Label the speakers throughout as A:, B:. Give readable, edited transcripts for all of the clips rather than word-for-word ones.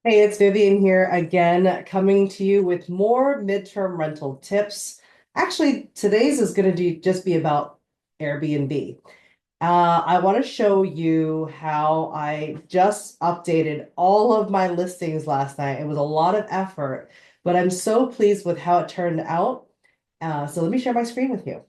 A: Hey, it's Vivian here again, coming to you with more midterm rental tips. Actually, today's is going to just be about Airbnb. I want to show you how I just updated all of my listings last night. It was a lot of effort, but I'm so pleased with how it turned out. So let me share my screen with you.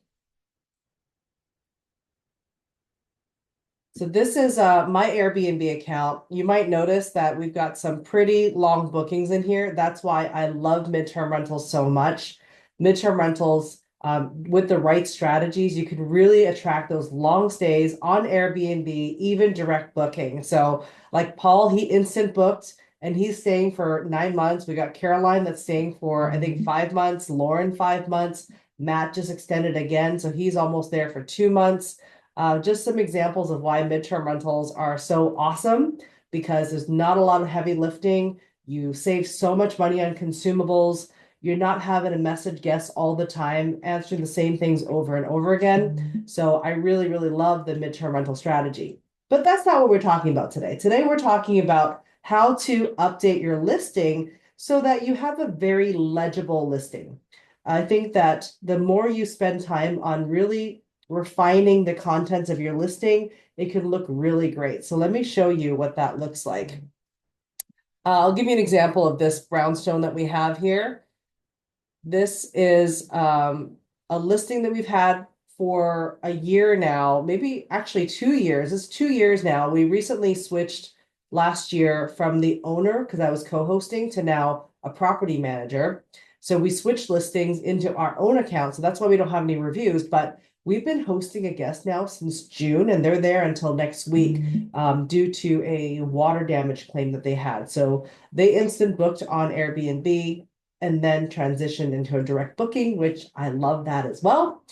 A: So this is my Airbnb account. You might notice that we've got some pretty long bookings in here. That's why I love midterm rentals so much. Midterm rentals, with the right strategies, you can really attract those long stays on Airbnb, even direct booking. So like Paul, he instant booked and he's staying for 9 months. We got Caroline that's staying for, I think, 5 months, Lauren, 5 months. Matt just extended again, so he's almost there for 2 months. Just some examples of why midterm rentals are so awesome because there's not a lot of heavy lifting. You save so much money on consumables. You're not having to message guests all the time, answering the same things over and over again. So I really, really love the midterm rental strategy. But that's not what we're talking about today. Today, we're talking about how to update your listing so that you have a very legible listing. I think that the more you spend time on really refining the contents of your listing, it can look really great. So let me show you what that looks like. I'll give you an example of this brownstone that we have here. This is a listing that we've had for a year now, maybe actually 2 years. It's 2 years now. We recently switched last year from the owner, because I was co-hosting, to now a property manager. So we switched listings into our own account. So that's why we don't have any reviews, but we've been hosting a guest now since June, and they're there until next week due to a water damage claim that they had. So they instant booked on Airbnb and then transitioned into a direct booking, which I love that as well.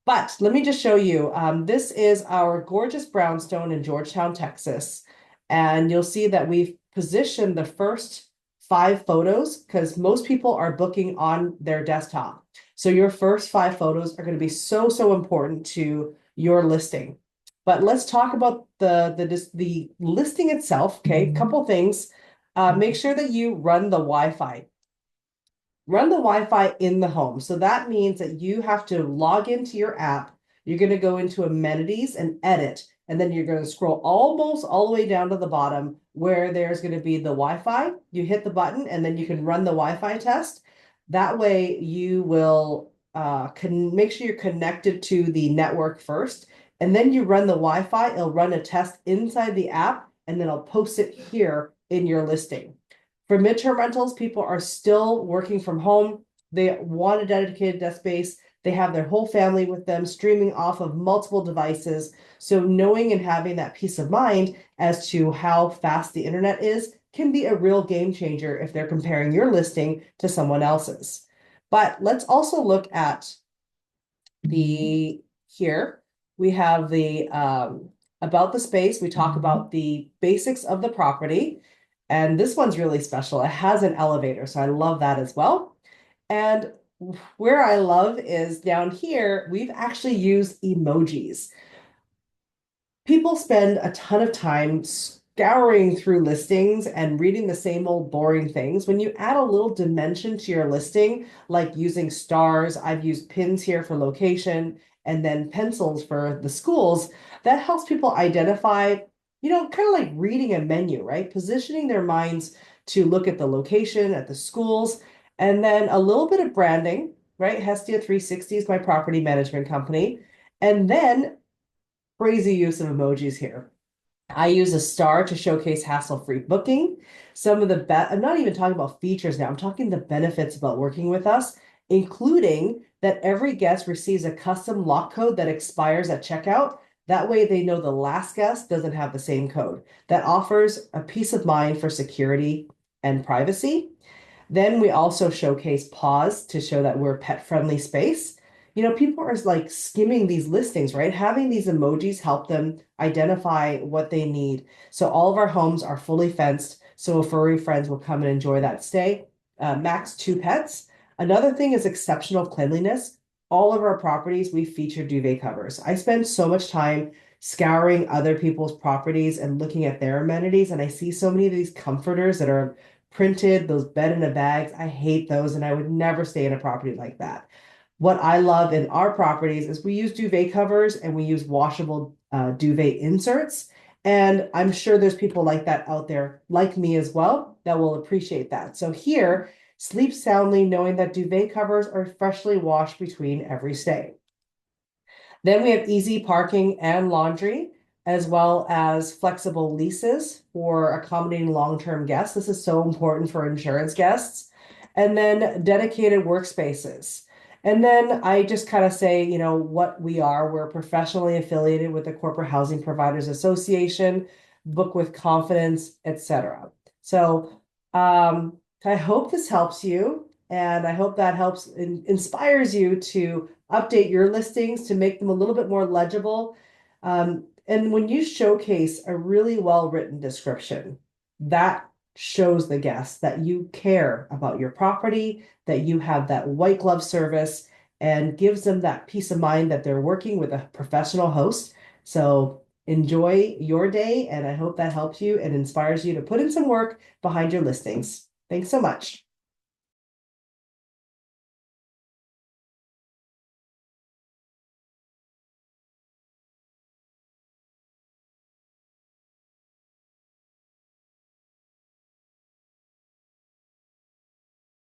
A: But let me just show you. This is our gorgeous brownstone in Georgetown, Texas. And you'll see that we've positioned the first 5 photos because most people are booking on their desktop. So your first 5 photos are going to be so, so important to your listing. But let's talk about the listing itself. Okay, a couple things. Make sure that you run the Wi-Fi. Run the Wi-Fi in the home. So that means that you have to log into your app. You're going to go into amenities and edit, and then you're going to scroll almost all the way down to the bottom where there's going to be the Wi-Fi. You hit the button, and then you can run the Wi-Fi test. That way, you will can make sure you're connected to the network first, and then you run the Wi-Fi. It'll run a test inside the app, and then I'll post it here in your listing. For midterm rentals, people are still working from home. They want a dedicated desk space. They have their whole family with them, streaming off of multiple devices. So knowing and having that peace of mind as to how fast the internet is can be a real game changer if they're comparing your listing to someone else's. But let's also look at the here. We have the about the space. We talk about the basics of the property. And this one's really special. It has an elevator, so I love that as well. And where I love is down here, we've actually used emojis. People spend a ton of time scouring through listings and reading the same old boring things. When you add a little dimension to your listing, like using stars, I've used pins here for location, and then pencils for the schools, that helps people identify, kind of like reading a menu, right? Positioning their minds to look at the location, at the schools, and then a little bit of branding, right? Hestia 360 is my property management company. And then crazy use of emojis here. I use a star to showcase hassle-free booking. Some of the I'm not even talking about features now. I'm talking the benefits about working with us, including that every guest receives a custom lock code that expires at checkout. That way they know the last guest doesn't have the same code. That offers a peace of mind for security and privacy. Then we also showcase pause to show that we're a pet-friendly space. People are like skimming these listings, right? Having these emojis help them identify what they need. So all of our homes are fully fenced, so furry friends will come and enjoy that stay. Max 2 pets. Another thing is exceptional cleanliness. All of our properties, we feature duvet covers. I spend so much time scouring other people's properties and looking at their amenities, and I see so many of these comforters that are printed, those bed in a bags. I hate those, and I would never stay in a property like that. What I love in our properties is we use duvet covers and we use washable duvet inserts. And I'm sure there's people like that out there, like me as well, that will appreciate that. So here, sleep soundly knowing that duvet covers are freshly washed between every stay. Then we have easy parking and laundry, as well as flexible leases for accommodating long-term guests. This is so important for insurance guests. And then dedicated workspaces. And then I just kind of say, you know, what we are. We're professionally affiliated with the Corporate Housing Providers Association, Book with Confidence, etc. So I hope this helps you, and I hope that helps inspires you to update your listings to make them a little bit more legible. And when you showcase a really well-written description, that shows the guests that you care about your property, that you have that white glove service, and gives them that peace of mind that they're working with a professional host. So enjoy your day, and I hope that helps you and inspires you to put in some work behind your listings. Thanks so much.